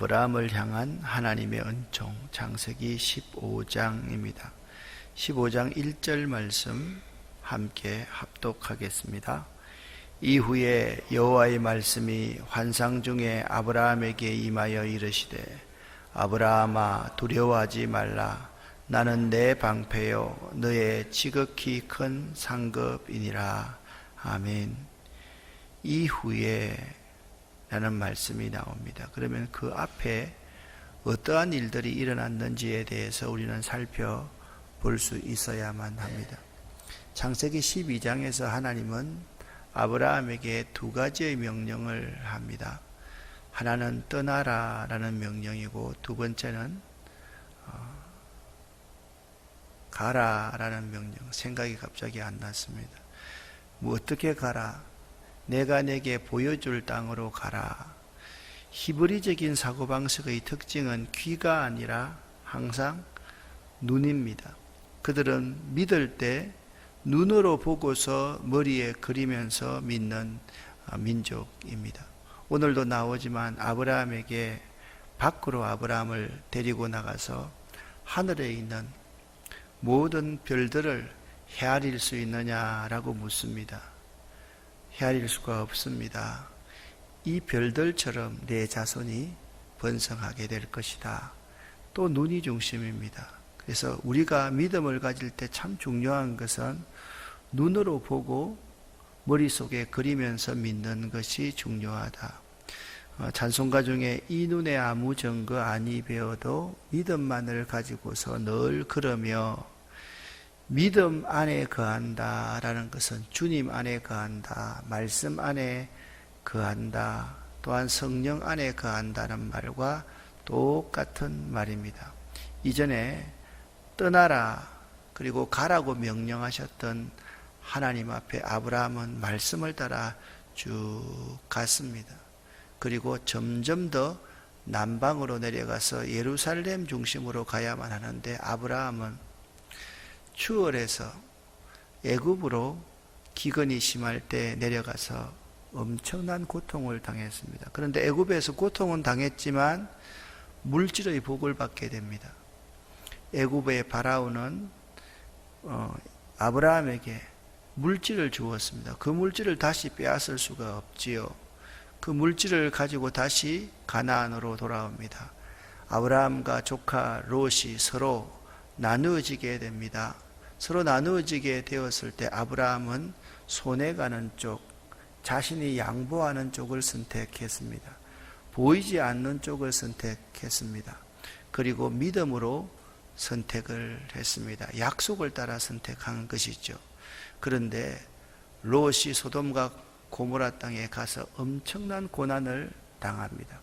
아브라함을 향한 하나님의 은총, 창세기 15장입니다. 15장 1절 말씀 함께 합독하겠습니다. 이후에 여호와의 말씀이 환상 중에 아브라함에게 임하여 이르시되, 아브라함아, 두려워하지 말라. 나는 내 방패요 너의 지극히 큰 상급이니라. 아멘. 이후에 라는 말씀이 나옵니다. 그러면 그 앞에 어떠한 일들이 일어났는지에 대해서 우리는 살펴볼 수 있어야만 합니다. 창세기 12장에서 하나님은 아브라함에게 두 가지의 명령을 합니다. 하나는 떠나라 라는 명령이고, 두 번째는 가라 라는 명령. 생각이 갑자기 안 났습니다. 뭐 어떻게 가라? 내가 내게 보여줄 땅으로 가라. 히브리적인 사고방식의 특징은 귀가 아니라 항상 눈입니다. 그들은 믿을 때 눈으로 보고서 머리에 그리면서 믿는 민족입니다. 오늘도 나오지만 아브라함에게 밖으로 아브라함을 데리고 나가서 하늘에 있는 모든 별들을 헤아릴 수 있느냐라고 묻습니다. 헤아릴 수가 없습니다. 이 별들처럼 내 자손이 번성하게 될 것이다. 또 눈이 중심입니다. 그래서 우리가 믿음을 가질 때 참 중요한 것은 눈으로 보고 머릿속에 그리면서 믿는 것이 중요하다. 찬송가 중에 이 눈에 아무 증거 아니 배워도 믿음만을 가지고서 늘 걸으며, 믿음 안에 거한다 라는 것은 주님 안에 거한다, 말씀 안에 거한다, 또한 성령 안에 거한다는 말과 똑같은 말입니다. 이전에 떠나라 그리고 가라고 명령하셨던 하나님 앞에 아브라함은 말씀을 따라 쭉 갔습니다. 그리고 점점 더 남방으로 내려가서 예루살렘 중심으로 가야만 하는데, 아브라함은 추월해서 애굽으로 기근이 심할 때 내려가서 엄청난 고통을 당했습니다. 그런데 애굽에서 고통은 당했지만 물질의 복을 받게 됩니다. 애굽의 바라오는 아브라함에게 물질을 주었습니다. 그 물질을 다시 빼앗을 수가 없지요. 그 물질을 가지고 다시 가나안으로 돌아옵니다. 아브라함과 조카 롯이 서로 나누어지게 됩니다. 서로 나누어지게 되었을 때 아브라함은 손해가는 쪽, 자신이 양보하는 쪽을 선택했습니다. 보이지 않는 쪽을 선택했습니다. 그리고 믿음으로 선택을 했습니다. 약속을 따라 선택한 것이죠. 그런데 롯이 소돔과 고모라 땅에 가서 엄청난 고난을 당합니다.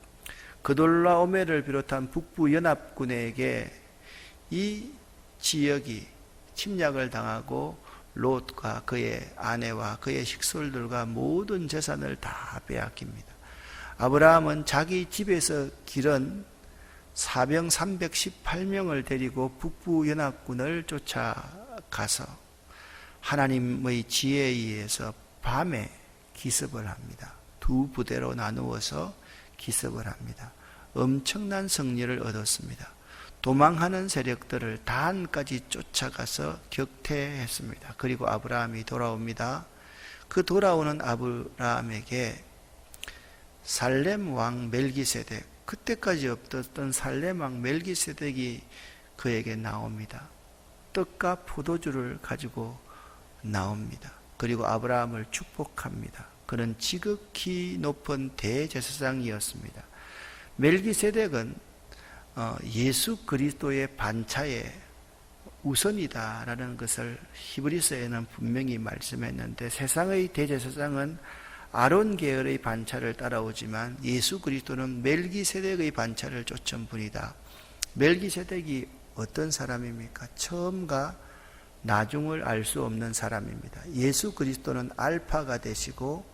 그돌라오멜을 비롯한 북부 연합군에게 이 지역이 침략을 당하고 롯과 그의 아내와 그의 식솔들과 모든 재산을 다 빼앗깁니다. 아브라함은 자기 집에서 기른 사병 318명을 데리고 북부 연합군을 쫓아가서 하나님의 지혜에 의해서 밤에 기습을 합니다. 두 부대로 나누어서 기습을 합니다. 엄청난 승리를 얻었습니다. 도망하는 세력들을 단까지 쫓아가서 격퇴했습니다. 그리고 아브라함이 돌아옵니다. 그 돌아오는 아브라함에게 살렘 왕 멜기세덱, 그때까지 없었던 살렘 왕 멜기세덱이 그에게 나옵니다. 떡과 포도주를 가지고 나옵니다. 그리고 아브라함을 축복합니다. 그는 지극히 높은 대제사장이었습니다. 멜기세덱은 예수 그리스도의 반차의 우선이다라는 것을 히브리서에는 분명히 말씀했는데, 세상의 대제사장은 아론 계열의 반차를 따라오지만 예수 그리스도는 멜기세덱의 반차를 쫓은 분이다. 멜기세덱이 어떤 사람입니까? 처음과 나중을 알 수 없는 사람입니다. 예수 그리스도는 알파가 되시고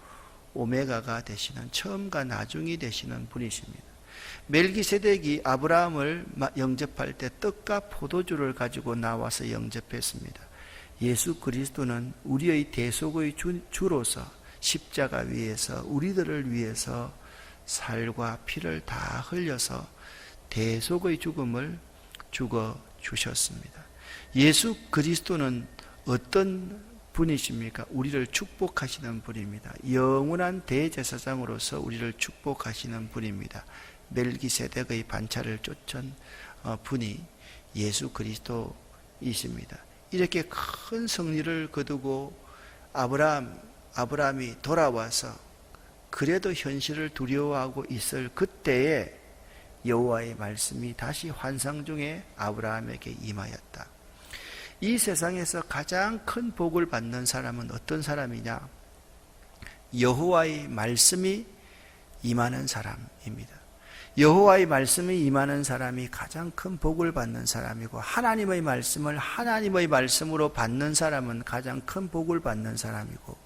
오메가가 되시는, 처음과 나중이 되시는 분이십니다. 멜기세덱이 아브라함을 영접할 때 떡과 포도주를 가지고 나와서 영접했습니다. 예수 그리스도는 우리의 대속의 주로서 십자가 위에서 우리들을 위해서 살과 피를 다 흘려서 대속의 죽음을 죽어 주셨습니다. 예수 그리스도는 어떤 분이십니까? 우리를 축복하시는 분입니다. 영원한 대제사장으로서 우리를 축복하시는 분입니다. 멜기세덱의 반차를 쫓은 분이 예수 그리스도이십니다. 이렇게 큰 승리를 거두고 아브라함이 돌아와서 그래도 현실을 두려워하고 있을 그때에 여호와의 말씀이 다시 환상 중에 아브라함에게 임하였다. 이 세상에서 가장 큰 복을 받는 사람은 어떤 사람이냐? 여호와의 말씀이 임하는 사람입니다. 여호와의 말씀이 임하는 사람이 가장 큰 복을 받는 사람이고, 하나님의 말씀을 하나님의 말씀으로 받는 사람은 가장 큰 복을 받는 사람이고,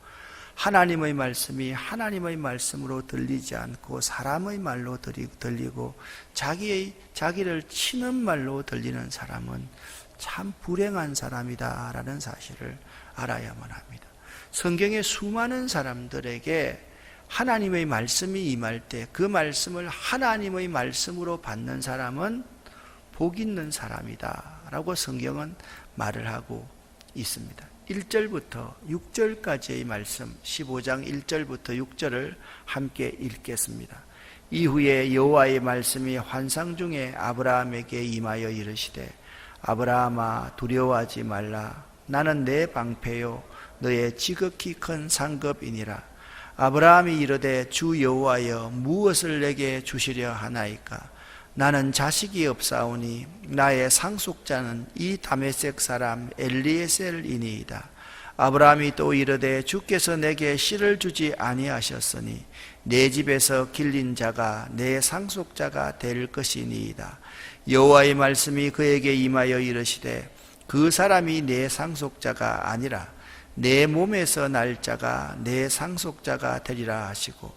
하나님의 말씀이 하나님의 말씀으로 들리지 않고 사람의 말로 들리고 자기를 치는 말로 들리는 사람은 참 불행한 사람이다라는 사실을 알아야만 합니다. 성경의 수많은 사람들에게 하나님의 말씀이 임할 때 그 말씀을 하나님의 말씀으로 받는 사람은 복 있는 사람이다 라고 성경은 말을 하고 있습니다. 1절부터 6절까지의 말씀, 15장 1절부터 6절을 함께 읽겠습니다. 이후에 여호와의 말씀이 환상 중에 아브라함에게 임하여 이르시되, 아브라함아 두려워하지 말라. 나는 내 방패요 너의 지극히 큰 상급이니라. 아브라함이 이르되, 주 여호와여 무엇을 내게 주시려 하나이까? 나는 자식이 없사오니 나의 상속자는 이 다메섹 사람 엘리에셀이니이다. 아브라함이 또 이르되, 주께서 내게 씨를 주지 아니하셨으니 내 집에서 길린 자가 내 상속자가 될 것이니이다. 여호와의 말씀이 그에게 임하여 이르시되, 그 사람이 내 상속자가 아니라 내 몸에서 날 자가 내 상속자가 되리라 하시고,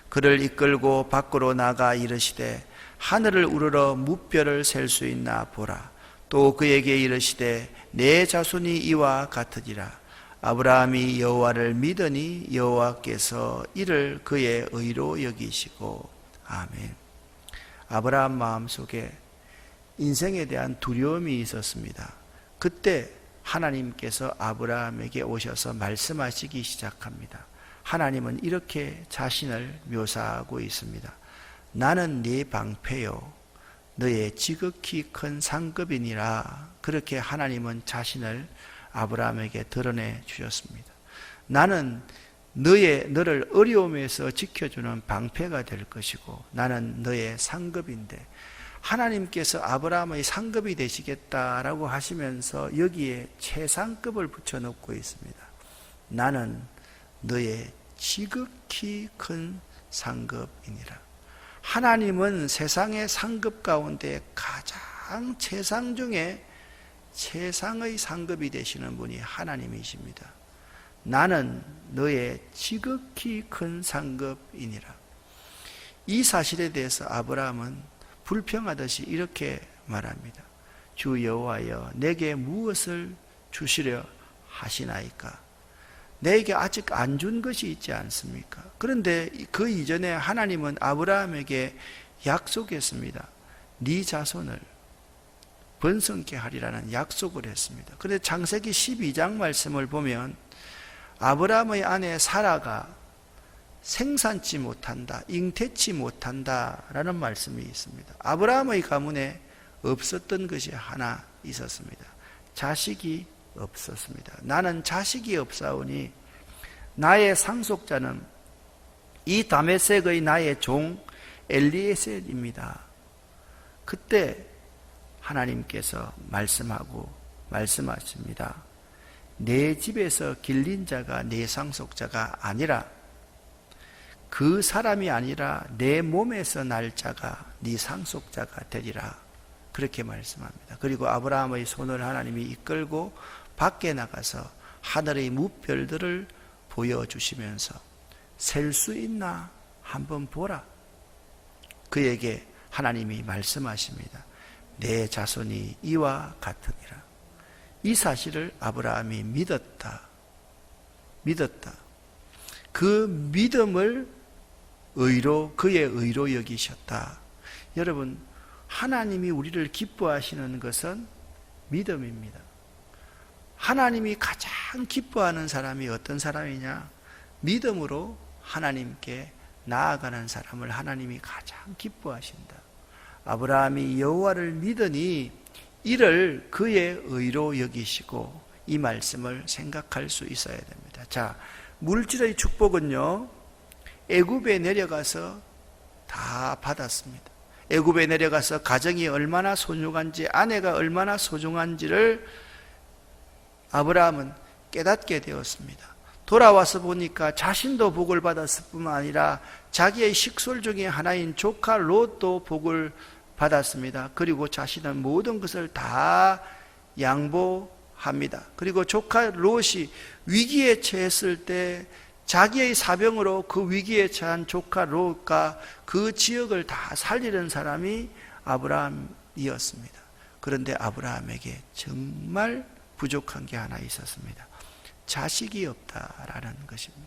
그를 이끌고 밖으로 나가 이르시되, 하늘을 우러러 무뼈를 셀 수 있나 보라. 또 그에게 이르시되, 내 자손이 이와 같으리라. 아브라함이 여호와를 믿으니 여호와께서 이를 그의 의로 여기시고. 아멘. 아브라함 마음속에 인생에 대한 두려움이 있었습니다. 그때 하나님께서 아브라함에게 오셔서 말씀하시기 시작합니다. 하나님은 이렇게 자신을 묘사하고 있습니다. 나는 네 방패요 너의 지극히 큰 상급이니라. 그렇게 하나님은 자신을 아브라함에게 드러내 주셨습니다. 나는 너를 어려움에서 지켜주는 방패가 될 것이고, 나는 너의 상급인데, 하나님께서 아브라함의 상급이 되시겠다라고 하시면서 여기에 최상급을 붙여놓고 있습니다. 나는 너의 지극히 큰 상급이니라. 하나님은 세상의 상급 가운데 가장 최상 중에 최상의 상급이 되시는 분이 하나님이십니다. 나는 너의 지극히 큰 상급이니라. 이 사실에 대해서 아브라함은 불평하듯이 이렇게 말합니다. 주 여호와여 내게 무엇을 주시려 하시나이까? 내게 아직 안 준 것이 있지 않습니까? 그런데 그 이전에 하나님은 아브라함에게 약속했습니다. 네 자손을 번성케 하리라는 약속을 했습니다. 그런데 창세기 12장 말씀을 보면 아브라함의 아내 사라가 생산치 못한다, 잉태치 못한다라는 말씀이 있습니다. 아브라함의 가문에 없었던 것이 하나 있었습니다. 자식이 없었습니다. 나는 자식이 없사오니 나의 상속자는 이 다메섹의 나의 종 엘리에셀입니다. 그때 하나님께서 말씀하십니다. 내 집에서 길린 자가 내 상속자가 아니라, 그 사람이 아니라 내 몸에서 날 자가 네 상속자가 되리라. 그렇게 말씀합니다. 그리고 아브라함의 손을 하나님이 이끌고 밖에 나가서 하늘의 무별들을 보여주시면서 셀 수 있나 한번 보라. 그에게 하나님이 말씀하십니다. 내 자손이 이와 같으니라. 이 사실을 아브라함이 믿었다. 그 믿음을 그의 의로 여기셨다. 여러분, 하나님이 우리를 기뻐하시는 것은 믿음입니다. 하나님이 가장 기뻐하는 사람이 어떤 사람이냐? 믿음으로 하나님께 나아가는 사람을 하나님이 가장 기뻐하신다. 아브라함이 여호와를 믿으니 이를 그의 의로 여기시고, 이 말씀을 생각할 수 있어야 됩니다. 자, 물질의 축복은요, 애굽에 내려가서 다 받았습니다. 애굽에 내려가서 가정이 얼마나 소중한지, 아내가 얼마나 소중한지를 아브라함은 깨닫게 되었습니다. 돌아와서 보니까 자신도 복을 받았을 뿐만 아니라 자기의 식솔 중에 하나인 조카 롯도 복을 받았습니다. 그리고 자신은 모든 것을 다 양보합니다. 그리고 조카 롯이 위기에 처했을 때 자기의 사병으로 그 위기에 처한 조카 롯과 그 지역을 다 살리는 사람이 아브라함이었습니다. 그런데 아브라함에게 정말 부족한 게 하나 있었습니다. 자식이 없다라는 것입니다.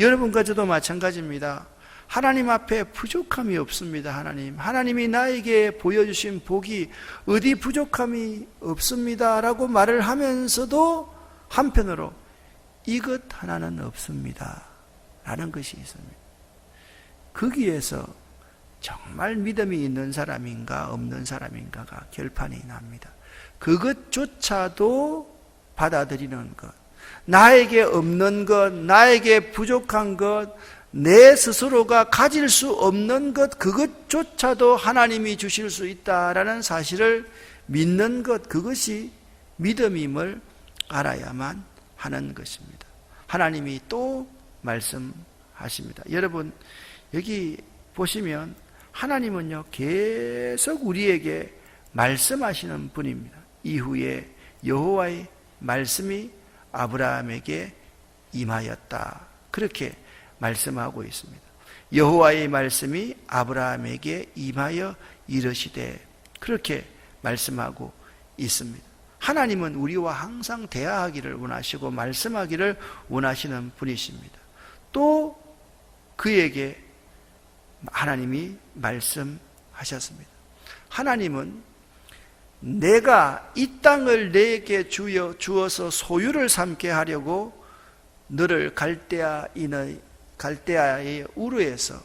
여러분과 저도 마찬가지입니다. 하나님 앞에 부족함이 없습니다. 하나님이 나에게 보여주신 복이 어디 부족함이 없습니다 라고 말을 하면서도 한편으로 이것 하나는 없습니다 라는 것이 있습니다. 거기에서 정말 믿음이 있는 사람인가 없는 사람인가가 결판이 납니다. 그것조차도 받아들이는 것, 나에게 없는 것, 나에게 부족한 것, 내 스스로가 가질 수 없는 것, 그것조차도 하나님이 주실 수 있다라는 사실을 믿는 것, 그것이 믿음임을 알아야만 하는 것입니다. 하나님이 또 말씀하십니다. 여러분, 여기 보시면 하나님은요, 계속 우리에게 말씀하시는 분입니다. 이후에 여호와의 말씀이 아브라함에게 임하였다, 그렇게 말씀하고 있습니다. 여호와의 말씀이 아브라함에게 임하여 이르시되, 그렇게 말씀하고 있습니다. 하나님은 우리와 항상 대화하기를 원하시고 말씀하기를 원하시는 분이십니다. 또 그에게 하나님이 말씀하셨습니다. 하나님은 내가 이 땅을 내게 주어서 소유를 삼게 하려고 너를 갈대아의 우르에서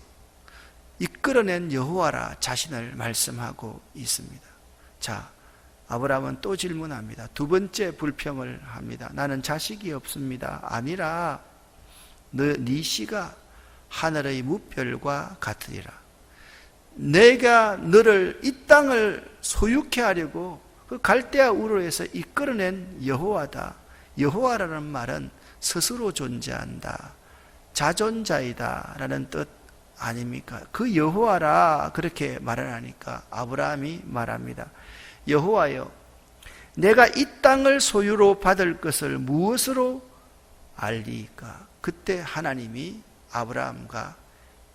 이끌어낸 여호와라 자신을 말씀하고 있습니다. 자, 아브라함은 또 질문합니다. 두 번째 불평을 합니다. 나는 자식이 없습니다. 아니라 네 씨가 하늘의 무별과 같으리라. 내가 너를 이 땅을 소유케 하려고 그 갈대아 우르에서 이끌어낸 여호와다. 여호와라는 말은 스스로 존재한다, 자존자이다 라는 뜻 아닙니까? 그 여호와라 그렇게 말을 하니까 아브라함이 말합니다. 여호와여, 내가 이 땅을 소유로 받을 것을 무엇으로 알리까? 그때 하나님이 아브라함과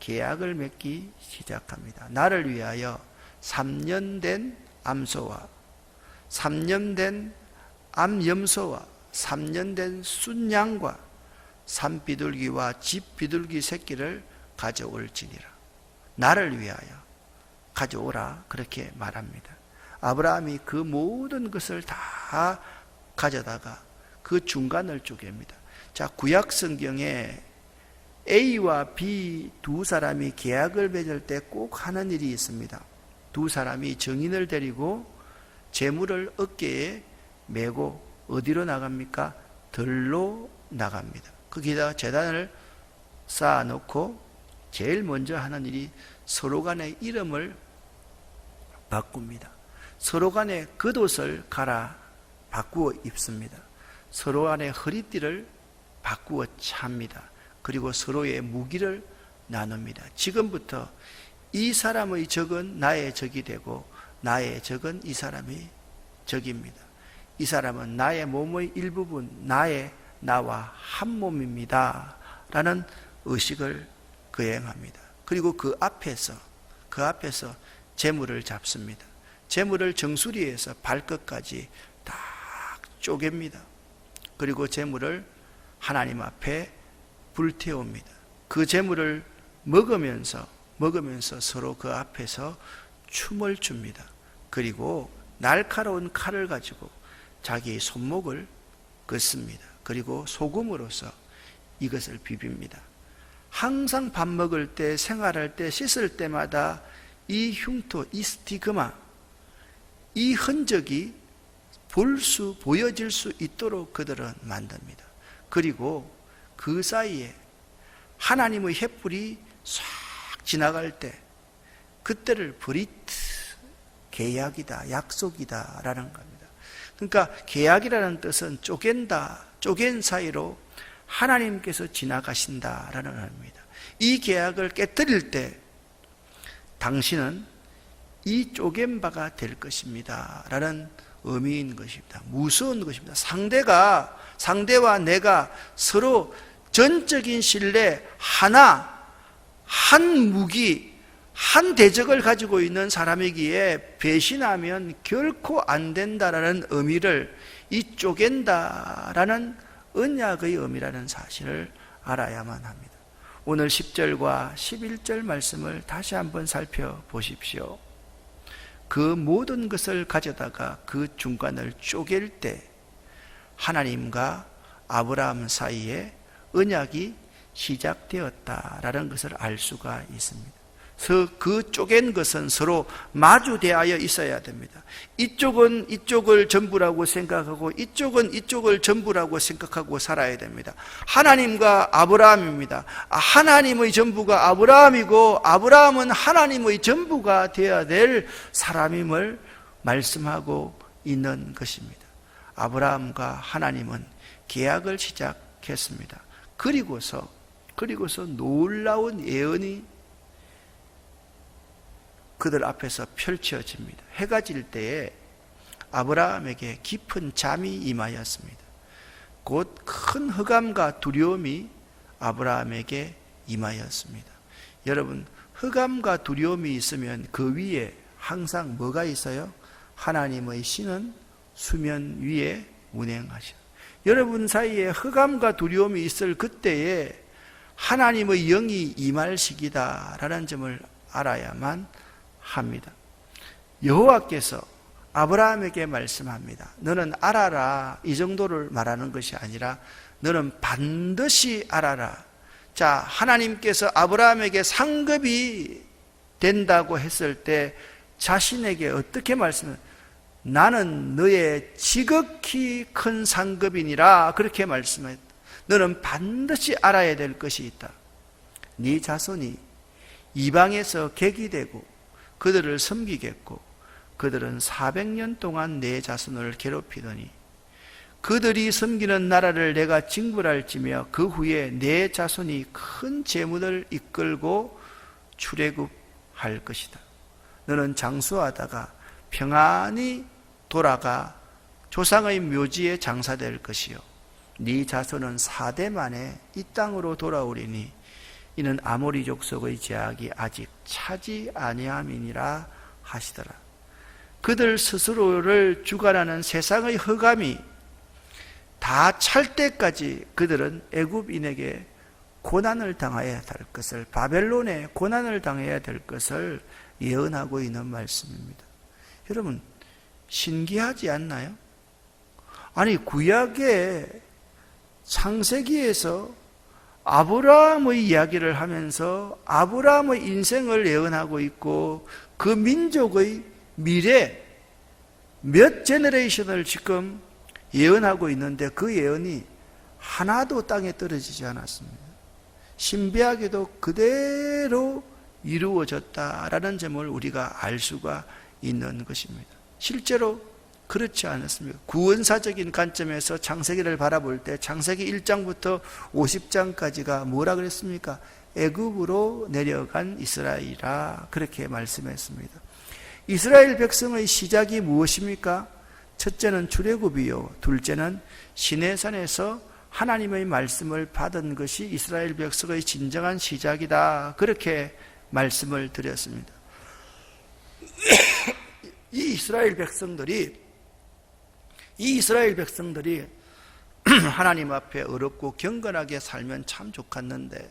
계약을 맺기 시작합니다. 나를 위하여 3년 된 암소와 3년 된 암염소와 3년 된 순양과 산비둘기와 집비둘기 새끼를 가져올지니라. 나를 위하여 가져오라 그렇게 말합니다. 아브라함이 그 모든 것을 다 가져다가 그 중간을 쪼갭니다. 자, 구약 성경에 A와 B 두 사람이 계약을 맺을 때 꼭 하는 일이 있습니다. 두 사람이 증인을 데리고 재물을 어깨에 메고 어디로 나갑니까? 들로 나갑니다. 거기다 제단을 쌓아놓고 제일 먼저 하는 일이 서로 간의 이름을 바꿉니다. 서로 간의 겉옷을 갈아 바꾸어 입습니다. 서로 간의 허리띠를 바꾸어 찹니다. 그리고 서로의 무기를 나눕니다. 지금부터 이 사람의 적은 나의 적이 되고 나의 적은 이 사람의 적입니다. 이 사람은 나의 몸의 일부분, 나와 한 몸입니다 라는 의식을 거행합니다. 그리고 그 앞에서 재물을 잡습니다. 재물을 정수리에서 발끝까지 딱 쪼갭니다. 그리고 재물을 하나님 앞에 불태웁니다. 그 재물을 먹으면서 서로 그 앞에서 춤을 춥니다. 그리고 날카로운 칼을 가지고 자기의 손목을 긋습니다. 그리고 소금으로서 이것을 비빕니다. 항상 밥 먹을 때, 생활할 때, 씻을 때마다 이 흉터, 이 스티그마, 이 흔적이 보여질 수 있도록 그들은 만듭니다. 그리고 그 사이에 하나님의 횃불이 싹 지나갈 때 그때를 브리트, 계약이다, 약속이다 라는 겁니다. 그러니까 계약이라는 뜻은 쪼갠다, 쪼갠 사이로 하나님께서 지나가신다라는 의미입니다. 이 계약을 깨뜨릴 때 당신은 이 쪼갠 바가 될 것입니다 라는 의미인 것입니다. 무서운 것입니다. 상대와 내가 서로 전적인 신뢰, 한 무기, 한 대적을 가지고 있는 사람이기에 배신하면 결코 안 된다라는 의미를 이 쪼갠다라는 언약의 의미라는 사실을 알아야만 합니다. 오늘 10절과 11절 말씀을 다시 한번 살펴보십시오. 그 모든 것을 가져다가 그 중간을 쪼갤 때 하나님과 아브라함 사이에 언약이 시작되었다라는 것을 알 수가 있습니다. 그 쪼갠 것은 서로 마주대하여 있어야 됩니다. 이쪽은 이쪽을 전부라고 생각하고 이쪽은 이쪽을 전부라고 생각하고 살아야 됩니다. 하나님과 아브라함입니다. 하나님의 전부가 아브라함이고 아브라함은 하나님의 전부가 되어야 될 사람임을 말씀하고 있는 것입니다. 아브라함과 하나님은 계약을 시작했습니다. 그리고서 놀라운 예언이 그들 앞에서 펼쳐집니다. 해가 질 때에 아브라함에게 깊은 잠이 임하였습니다. 곧 큰 흑암과 두려움이 아브라함에게 임하였습니다. 여러분, 흑암과 두려움이 있으면 그 위에 항상 뭐가 있어요? 하나님의 신은 수면 위에 운행하셔. 여러분 사이에 흑암과 두려움이 있을 그때에 하나님의 영이 임할 시기다라는 점을 알아야만 합니다. 여호와께서 아브라함에게 말씀합니다. 너는 알아라. 이 정도를 말하는 것이 아니라 너는 반드시 알아라. 자, 하나님께서 아브라함에게 상급이 된다고 했을 때 자신에게 어떻게 말씀해요? 나는 너의 지극히 큰 상급이니라. 그렇게 말씀했다. 너는 반드시 알아야 될 것이 있다. 네 자손이 이방에서 객이 되고 그들을 섬기겠고 그들은 400년 동안 내 자손을 괴롭히더니 그들이 섬기는 나라를 내가 징벌할지며 그 후에 내 자손이 큰 재물을 이끌고 출애굽할 것이다. 너는 장수하다가 평안히 돌아가 조상의 묘지에 장사될 것이요 네 자손은 4대 만에 이 땅으로 돌아오리니 이는 아모리 족속의 제약이 아직 차지 아니함이니라 하시더라. 그들 스스로를 주관하는 세상의 흑암이 다 찰 때까지 그들은 애굽인에게 고난을 당해야 될 것을, 바벨론에 고난을 당해야 될 것을 예언하고 있는 말씀입니다. 여러분, 신기하지 않나요? 아니, 구약의 창세기에서 아브라함의 이야기를 하면서 아브라함의 인생을 예언하고 있고 그 민족의 미래 몇 제너레이션을 지금 예언하고 있는데 그 예언이 하나도 땅에 떨어지지 않았습니다. 신비하게도 그대로 이루어졌다라는 점을 우리가 알 수가 있는 것입니다. 실제로 그렇지 않았습니다. 구원사적인 관점에서 창세기를 바라볼 때 창세기 1장부터 50장까지가 뭐라 그랬습니까? 애굽으로 내려간 이스라엘이라 그렇게 말씀했습니다. 이스라엘 백성의 시작이 무엇입니까? 첫째는 출애굽이요, 둘째는 시내산에서 하나님의 말씀을 받은 것이 이스라엘 백성의 진정한 시작이다. 그렇게 말씀을 드렸습니다. 이 이스라엘 백성들이 하나님 앞에 어렵고 경건하게 살면 참 좋겠는데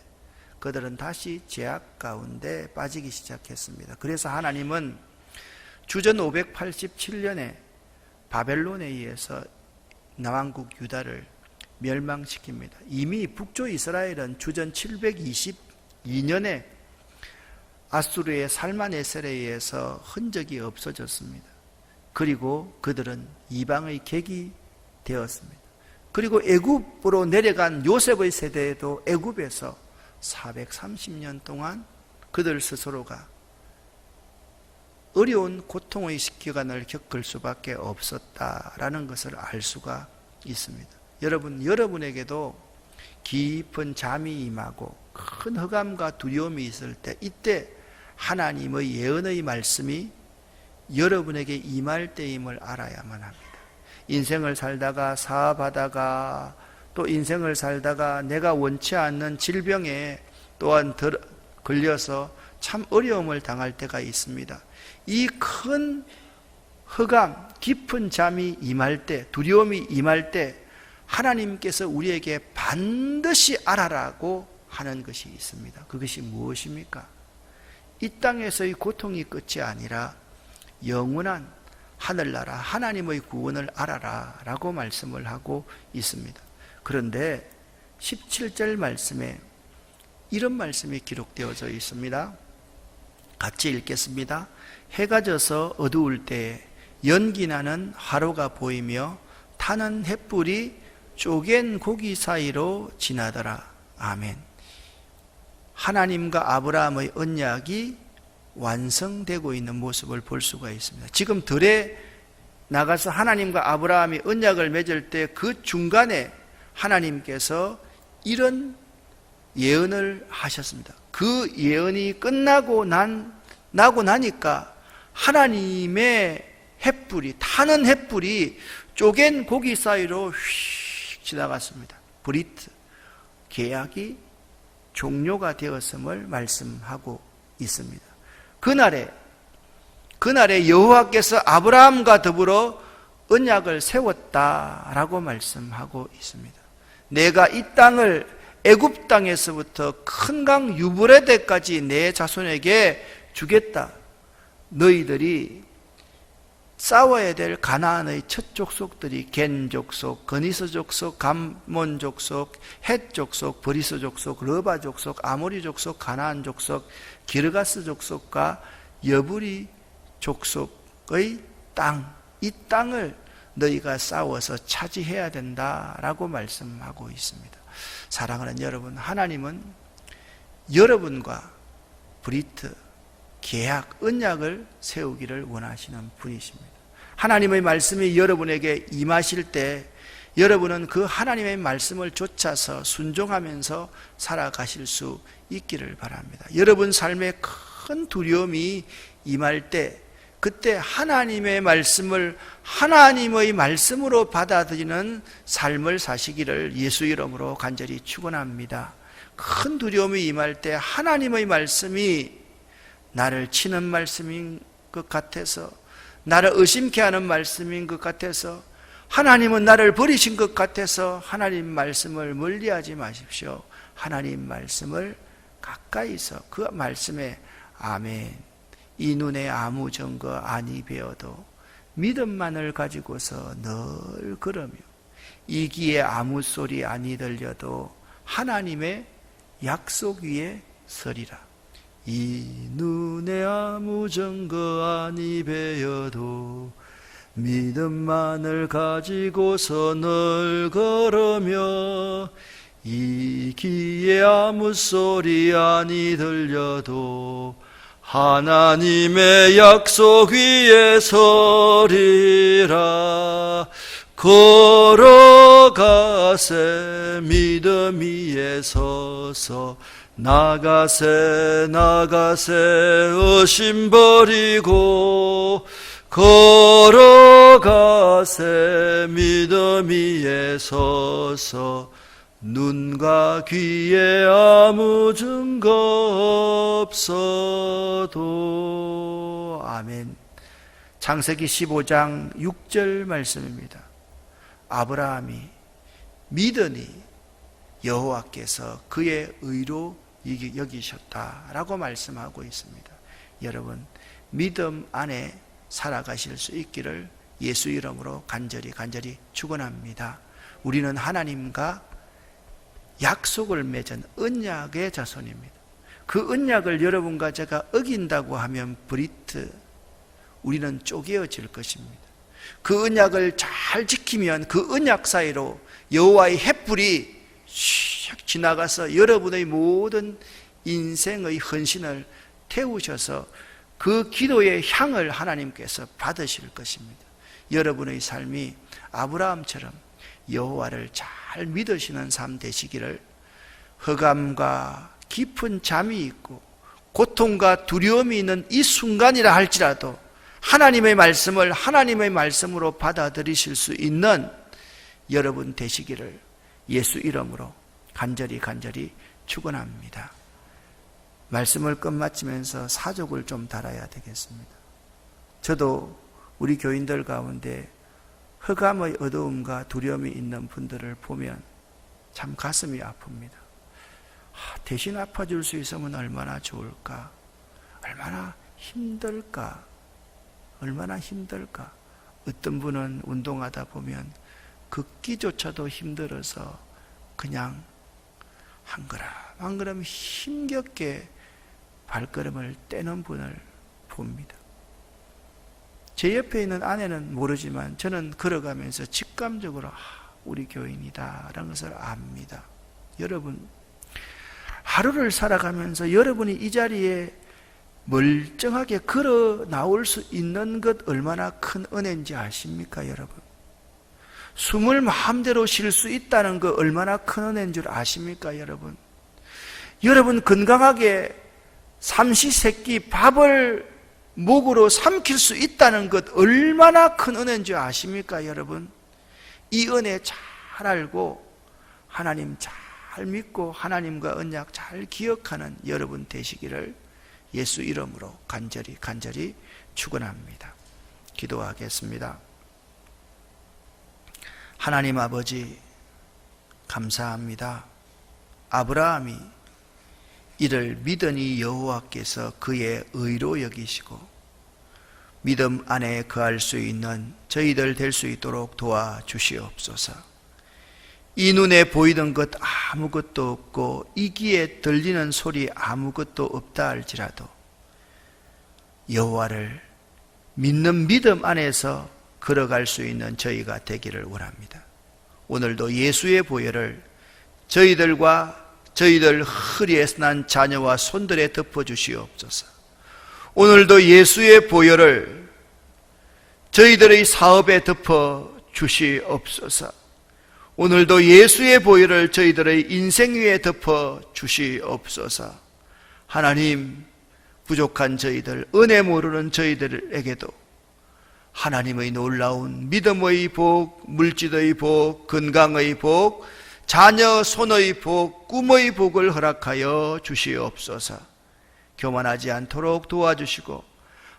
그들은 다시 죄악 가운데 빠지기 시작했습니다. 그래서 하나님은 주전 587년에 바벨론에 의해서 남왕국 유다를 멸망시킵니다. 이미 북조 이스라엘은 주전 722년에 아수르의 살마네셀에 의해서 흔적이 없어졌습니다. 그리고 그들은 이방의 객이 되었습니다. 그리고 애굽으로 내려간 요셉의 세대에도 애굽에서 430년 동안 그들 스스로가 어려운 고통의 기간을 겪을 수밖에 없었다라는 것을 알 수가 있습니다. 여러분, 여러분에게도 깊은 잠이 임하고 큰 흑암과 두려움이 있을 때, 이때 하나님의 예언의 말씀이 여러분에게 임할 때임을 알아야만 합니다. 인생을 살다가 사업하다가 또 인생을 살다가 내가 원치 않는 질병에 또한 걸려서 참 어려움을 당할 때가 있습니다. 이 큰 흑암, 깊은 잠이 임할 때, 두려움이 임할 때 하나님께서 우리에게 반드시 알아라고 하는 것이 있습니다. 그것이 무엇입니까? 이 땅에서의 고통이 끝이 아니라 영원한 하늘나라 하나님의 구원을 알아라 라고 말씀을 하고 있습니다. 그런데 17절 말씀에 이런 말씀이 기록되어져 있습니다. 같이 읽겠습니다. 해가 져서 어두울 때에 연기나는 화로가 보이며 타는 횃불이 쪼갠 고기 사이로 지나더라. 아멘. 하나님과 아브라함의 언약이 완성되고 있는 모습을 볼 수가 있습니다. 지금 들에 나가서 하나님과 아브라함이 언약을 맺을 때 그 중간에 하나님께서 이런 예언을 하셨습니다. 그 예언이 끝나고 나니까 하나님의 횃불이, 타는 횃불이 쪼갠 고기 사이로 휙 지나갔습니다. 브리트, 계약이 종료가 되었음을 말씀하고 있습니다. 그날에 여호와께서 아브라함과 더불어 언약을 세웠다라고 말씀하고 있습니다. 내가 이 땅을 애굽 땅에서부터 큰 강 유브레데까지 내 자손에게 주겠다. 너희들이 싸워야 될 가나안의 첫 족속들이 겐 족속, 거니스 족속, 감몬 족속, 헷 족속, 브리스 족속, 러바 족속, 아모리 족속, 가나안 족속, 기르가스 족속과 여부리 족속의 땅, 이 땅을 너희가 싸워서 차지해야 된다라고 말씀하고 있습니다. 사랑하는 여러분, 하나님은 여러분과 브리트, 계약, 언약을 세우기를 원하시는 분이십니다. 하나님의 말씀이 여러분에게 임하실 때 여러분은 그 하나님의 말씀을 좇아서 순종하면서 살아가실 수 있기를 바랍니다. 여러분 삶에 큰 두려움이 임할 때 그때 하나님의 말씀을 하나님의 말씀으로 받아들이는 삶을 사시기를 예수 이름으로 간절히 축원합니다. 큰 두려움이 임할 때 하나님의 말씀이 나를 치는 말씀인 것 같아서, 나를 의심케 하는 말씀인 것 같아서, 하나님은 나를 버리신 것 같아서 하나님 말씀을 멀리하지 마십시오. 하나님 말씀을 가까이서 그 말씀에 아멘, 이 눈에 아무 증거 아니 배어도 믿음만을 가지고서 늘 걸으며 이 귀에 아무 소리 아니 들려도 하나님의 약속 위에 서리라. 이 눈에 아무 증거 아니 배어도 믿음만을 가지고서 늘 걸으며 이 귀에 아무 소리 아니 들려도 하나님의 약속 위에 서리라. 걸어가세 믿음 위에 서서 나가세 의심 버리고 걸어가세 믿음 위에 서서 눈과 귀에 아무 증거 없어도. 아멘. 창세기 15장 6절 말씀입니다. 아브라함이 믿으니 여호와께서 그의 의로 여기셨다라고 말씀하고 있습니다. 여러분, 믿음 안에 살아가실 수 있기를 예수 이름으로 간절히 축원합니다. 우리는 하나님과 약속을 맺은 언약의 자손입니다. 그 언약을 여러분과 제가 어긴다고 하면 우리는 쪼개어질 것입니다. 그 언약을 잘 지키면 그 언약 사이로 여호와의 횃불이 슉 지나가서 여러분의 모든 인생의 헌신을 태우셔서 그 기도의 향을 하나님께서 받으실 것입니다. 여러분의 삶이 아브라함처럼 여호와를 잘 믿으시는 삶 되시기를, 흑암과 깊은 잠이 있고 고통과 두려움이 있는 이 순간이라 할지라도 하나님의 말씀을 하나님의 말씀으로 받아들이실 수 있는 여러분 되시기를 예수 이름으로 간절히 축원합니다. 말씀을 끝마치면서 사족을 좀 달아야 되겠습니다. 저도 우리 교인들 가운데 흑암의 어두움과 두려움이 있는 분들을 보면 참 가슴이 아픕니다. 대신 아파줄 수 있으면 얼마나 좋을까? 얼마나 힘들까? 어떤 분은 운동하다 보면 걷기조차도 힘들어서 그냥 한 걸음 힘겹게 발걸음을 떼는 분을 봅니다. 제 옆에 있는 아내는 모르지만 저는 걸어가면서 직감적으로 우리 교인이다 라는 것을 압니다. 여러분, 하루를 살아가면서 여러분이 이 자리에 멀쩡하게 걸어 나올 수 있는 것 얼마나 큰 은혜인지 아십니까, 여러분? 숨을 마음대로 쉴 수 있다는 것 얼마나 큰 은혜인 줄 아십니까, 여러분? 여러분 건강하게 삼시세끼 밥을 목으로 삼킬 수 있다는 것 얼마나 큰 은혜인 줄 아십니까, 여러분? 이 은혜 잘 알고 하나님 잘 믿고 하나님과 언약 잘 기억하는 여러분 되시기를 예수 이름으로 간절히 축원합니다. 기도하겠습니다. 하나님 아버지, 감사합니다. 아브라함이 이를 믿으니 여호와께서 그의 의로 여기시고 믿음 안에 거할 수 있는 저희들 될 수 있도록 도와주시옵소서. 이 눈에 보이던 것 아무것도 없고 이 귀에 들리는 소리 아무것도 없다 할지라도 여호와를 믿는 믿음 안에서 걸어갈 수 있는 저희가 되기를 원합니다. 오늘도 예수의 보혈을 저희들과 저희들 허리에서 난 자녀와 손들에 덮어주시옵소서. 오늘도 예수의 보혈을 저희들의 사업에 덮어주시옵소서. 오늘도 예수의 보혈을 저희들의 인생 위에 덮어주시옵소서. 하나님, 부족한 저희들, 은혜 모르는 저희들에게도 하나님의 놀라운 믿음의 복, 물질의 복, 건강의 복, 자녀, 손의 복, 꿈의 복을 허락하여 주시옵소서. 교만하지 않도록 도와주시고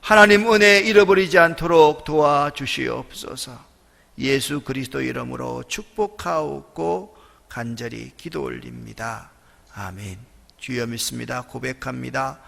하나님 은혜 잃어버리지 않도록 도와주시옵소서. 예수 그리스도 이름으로 축복하옵고 간절히 기도 올립니다. 아멘. 주여 믿습니다. 고백합니다.